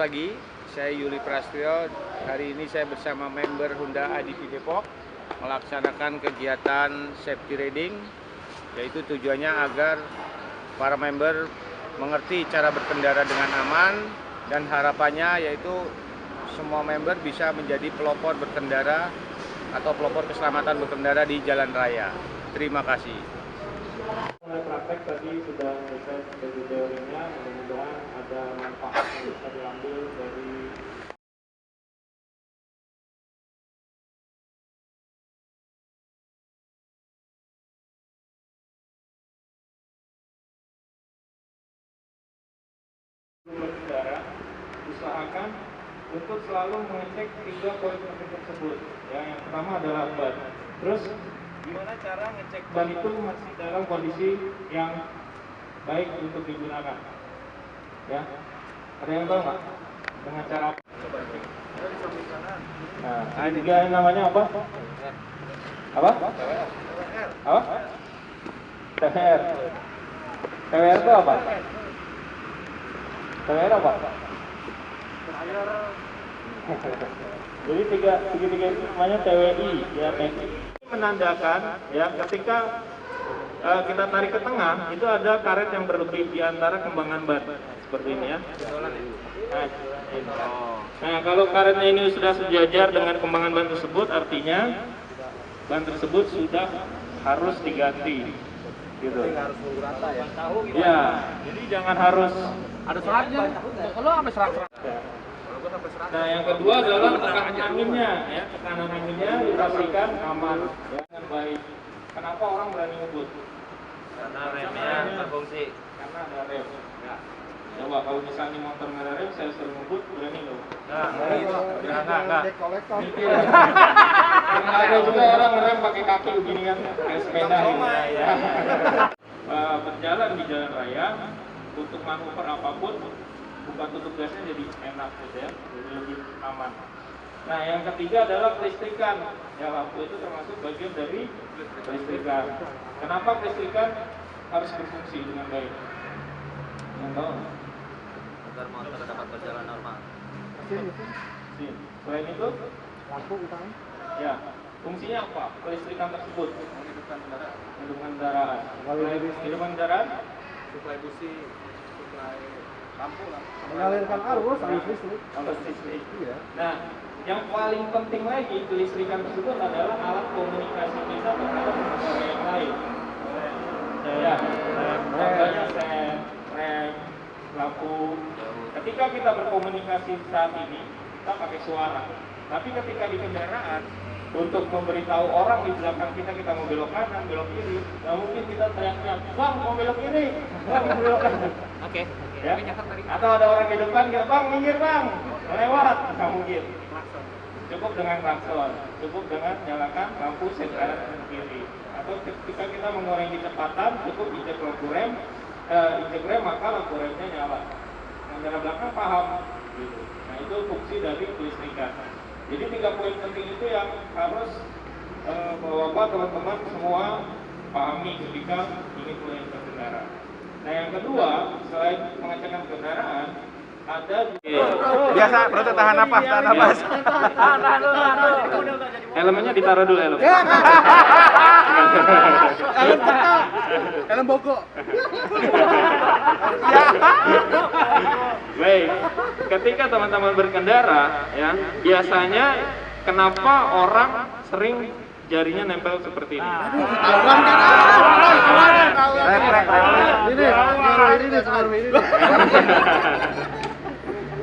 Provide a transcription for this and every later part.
pagi, saya Yuli Prastyo. Hari ini saya bersama member Honda ADV Depok melaksanakan kegiatan safety riding, yaitu tujuannya agar para member mengerti cara berkendara dengan aman, dan harapannya yaitu semua member bisa menjadi pelopor berkendara atau pelopor keselamatan berkendara di jalan raya. Terima kasih. Praktek tadi sudah selesai dari teorinya, mudah-mudahan ada manfaat yang bisa diambil dari berkendara. Usahakan untuk selalu mengecek 3 poin penting tersebut. Ya, yang pertama adalah ban. Terus gimana cara ngecek ban itu masih dalam kondisi yang baik untuk digunakan? Ya, ada yang tahu nggak dengan cara apa? Nah, ini juga namanya apa? Apa? Apa? TWR. TWR itu apa? TWR apa? Jadi tiga itu namanya TWI, ya, TWI. Menandakan ya ketika kita tarik ke tengah itu ada karet yang berlebih di antara kembangan ban seperti ini ya. Nah, kalau karetnya ini sudah sejajar dengan kembangan ban tersebut, artinya ban tersebut sudah harus diganti. Gitu. Harus nunggu rata ya. Ya, jadi jangan harus Ada seratnya, kalau sampai serat. Nah, yang kedua adalah tekanan anginnya, ya. Tekanan anginnya dipastikan aman, ya, dengan baik. Kenapa orang berani ngebut? Karena remnya berfungsi. Karena ada rem. Ya. Coba kalau misalnya motor nggak ada rem, saya suruh ngebut, berani loh. Enggak. Karena ada juga orang ngerem pakai kaki begini kan, kayak sepeda gitu. Ya. Berjalan di jalan raya untuk manuver apapun, buka tutup gasnya jadi enak gitu ya, jadi lebih aman. Nah, yang ketiga adalah kelistrikan. Ya, lampu itu termasuk bagian dari kelistrikan. Kenapa kelistrikan harus berfungsi dengan baik? Yang tahu? Agar motor dapat berjalan normal. Selain itu, lampu utama. Ya, fungsinya apa? Kelistrikan tersebut menghidupkan kendaraan. Hidupkan kendaraan, Suplai busi, suplai lampu lah. Mengalirkan arus listrik. Iya. Nah, yang paling penting lagi kelistrikan tersebut adalah alat komunikasi kita terhadap pengendara yang lain. Ya, contohnya sen, rem, lampu. Ketika kita berkomunikasi saat ini, kita pakai suara. Tapi ketika di kendaraan, untuk memberitahu orang di belakang kita mau belok kanan, belok kiri, nggak mungkin kita teriak-teriak, "Bang, mau belok kiri, bang, mau belok kanan." Oke. Ya? Atau ada orang di depan, "Bang, minggir bang, lewat." Nggak mungkin. Cukup dengan klakson, cukup dengan nyalakan lampu sen kanan dan kiri. Atau ketika kita mengurangi kecepatan, cukup injek lampu rem, injek rem maka lampu remnya nyala. Pengendara belakang paham, gitu. Nah, itu fungsi dari kelistrikan. Jadi 3 poin penting itu yang harus bapak teman-teman semua pahami ketika ingin mulai berkendara. Nah, yang kedua, selain pengecekan kendaraan, ada Biasa, proses tahan napas, tahan napas. Helmnya ditaruh dulu helm. Helm teka, helm bogok. Baik, ketika teman-teman berkendara, ya biasanya kenapa orang sering jarinya nempel seperti ini?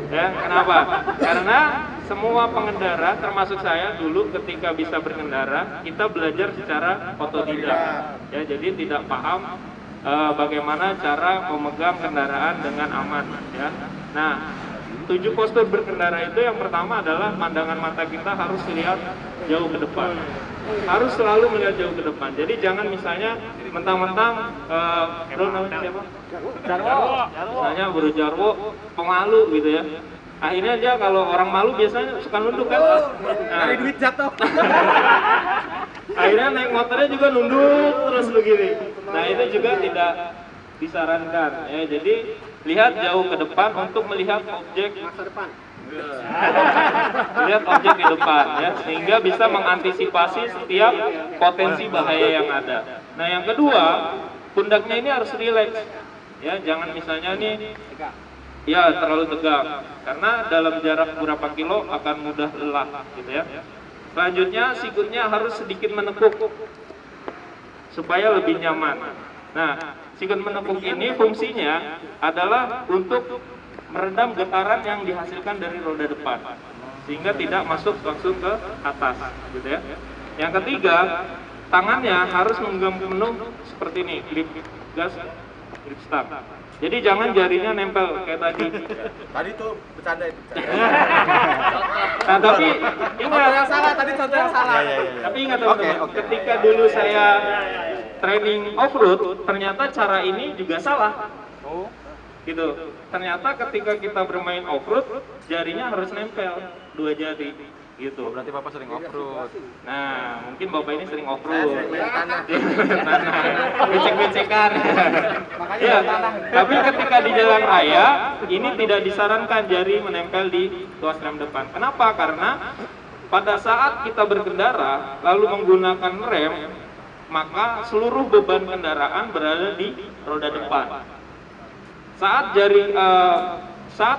Ya, kenapa? Karena semua pengendara, termasuk saya dulu ketika bisa berkendara, kita belajar secara otodidak. Ya, jadi tidak paham bagaimana cara memegang kendaraan dengan aman. Ya. Nah, 7 postur berkendara itu yang pertama adalah pandangan mata kita harus lihat jauh ke depan. Harus selalu melihat jauh ke depan. Jadi jangan misalnya mentang-mentang bro namanya siapa? Jarwo. Misalnya Bro Jarwo pemalu gitu ya. Akhirnya dia kalau orang malu biasanya suka nunduk kan. Cari duit jatuh. Akhirnya naik motornya juga nunduk terus begini. Nah, itu juga tidak disarankan ya. Jadi lihat jauh ke depan untuk melihat objek Masa depan. lihat objek di depan ya, sehingga bisa mengantisipasi setiap potensi bahaya yang ada. Nah, yang kedua, pundaknya ini harus rileks ya, jangan misalnya nih ya terlalu tegang, karena dalam jarak beberapa kilo akan mudah lelah gitu ya. Selanjutnya sikutnya harus sedikit menekuk supaya lebih nyaman. Nah, sikut menekuk ini fungsinya adalah untuk meredam getaran yang dihasilkan dari roda depan, sehingga tidak masuk langsung ke atas gitu ya. Yang ketiga, tangannya harus menggenggam penuh seperti ini, grip gas, grip start. Jadi jangan jarinya nempel kayak tadi. Tadi tuh bercanda itu. Nah, tapi Contoh yang ingat, salah, tadi contoh yang salah. tapi ingat teman-teman, ketika dulu saya training off-road, ternyata cara ini juga salah. Gitu. Ternyata ketika kita bermain off-road, jarinya harus nempel, 2 jari. Gitu. Berarti Bapak sering off-road. Nah, mungkin Bapak ini sering off-road. Sering main tanah. Tanah. Becek-becekan. Makanya Ya, main tanah. tapi ketika di jalan raya, ini tidak disarankan jari menempel di tuas rem depan. Kenapa? Karena pada saat kita berkendara, lalu menggunakan rem, maka seluruh beban kendaraan berada di roda depan. Saat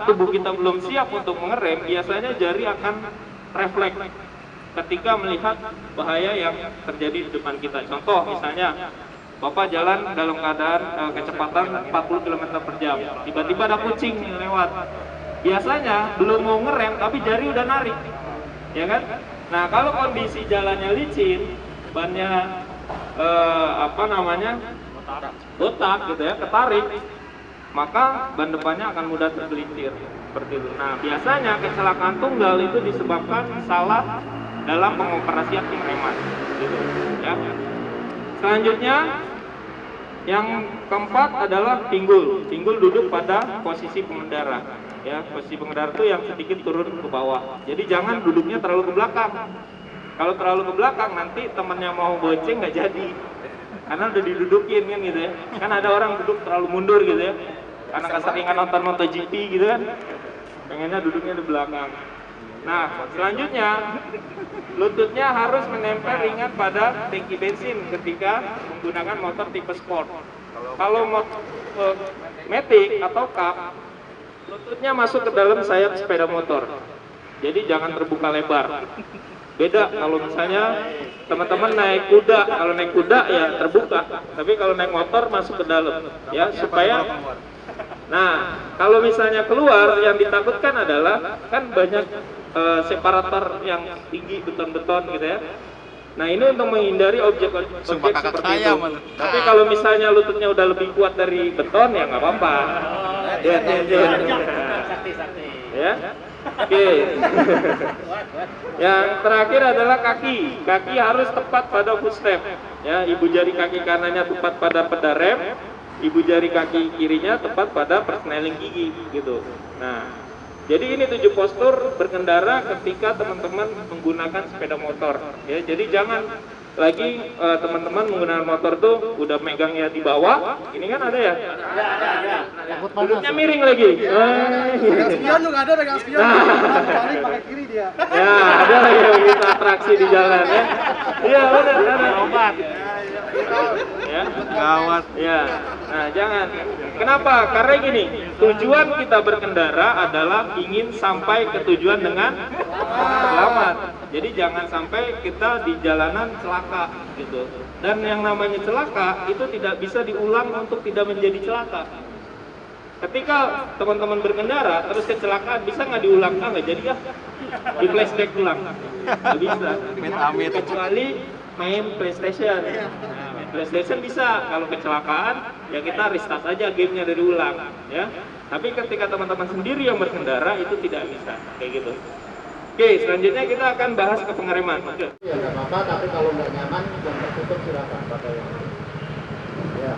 tubuh kita belum siap untuk mengerem, biasanya jari akan refleks ketika melihat bahaya yang terjadi di depan kita. Contoh misalnya, Bapak jalan dalam keadaan kecepatan 40 km per jam, tiba-tiba ada kucing yang lewat. Biasanya belum mau ngerem, tapi jari udah narik, ya kan? Nah, kalau kondisi jalannya licin, bannya botak gitu ya, ketarik, maka ban depannya akan mudah tergelincir seperti itu. Nah, biasanya kecelakaan tunggal itu disebabkan salah dalam pengoperasian pengereman gitu ya. Selanjutnya yang keempat adalah pinggul. Pinggul duduk pada posisi pengendara ya. Posisi pengendara itu yang sedikit turun ke bawah. Jadi jangan duduknya terlalu ke belakang. Kalau terlalu ke belakang nanti temannya mau bonceng nggak jadi, karena udah didudukin kan gitu ya. Kan ada orang duduk terlalu mundur gitu ya, karena keseringan nonton MotoGP gitu kan, pengennya duduknya di belakang. Nah, selanjutnya lututnya harus menempel ringan pada tangki bensin ketika menggunakan motor tipe sport. Kalau Matic atau Cup, lututnya masuk ke dalam sayap sepeda motor, jadi jangan terbuka lebar. Beda kalau misalnya teman-teman naik kuda, kalau naik kuda ya terbuka, tapi kalau naik motor masuk ke dalam ya, supaya. Nah, kalau misalnya keluar, yang ditakutkan adalah kan banyak separator yang tinggi, beton-beton gitu ya. Nah, ini untuk menghindari objek-objek seperti itu. Tapi kalau misalnya lututnya udah lebih kuat dari beton ya nggak apa-apa. Ya. Oke. Yang terakhir adalah kaki. Kaki harus tepat pada footstep. Ya, ibu jari kaki kanannya tepat pada pedal rem, ibu jari kaki kirinya tepat pada persneling gigi gitu. Nah, jadi ini 7 postur berkendara ketika teman-teman menggunakan sepeda motor. Ya, jadi jangan lagi teman-teman menggunakan motor tuh udah megangnya di bawah. Ini kan ada ya? Duduknya miring lagi. Regang spion juga ada, regang spion. Balik pakai kiri dia. Ya, ada lagi yang begitu atraksi di jalan ya. Iya, ada obat. Ya, gawat. Ya. Nah, jangan. Kenapa? Karena gini, tujuan kita berkendara adalah ingin sampai ke tujuan dengan selamat. Jadi jangan sampai kita di jalanan celaka gitu. Dan yang namanya celaka itu tidak bisa diulang untuk tidak menjadi celaka. Ketika teman-teman berkendara terus kecelakaan, bisa nggak diulang? Nggak jadi ya, di flashback ulang. Nggak bisa. Kecuali main PlayStation. Nah, main PlayStation bisa. Kalau kecelakaan ya kita restart aja gamenya dari ulang ya. Tapi ketika teman-teman sendiri yang berkendara itu tidak bisa kayak gitu. Oke, selanjutnya kita akan bahas ke pengereman. Ya nggak apa-apa, tapi kalau nggak nyaman, yang tertutup silakan pakai yang. Ya.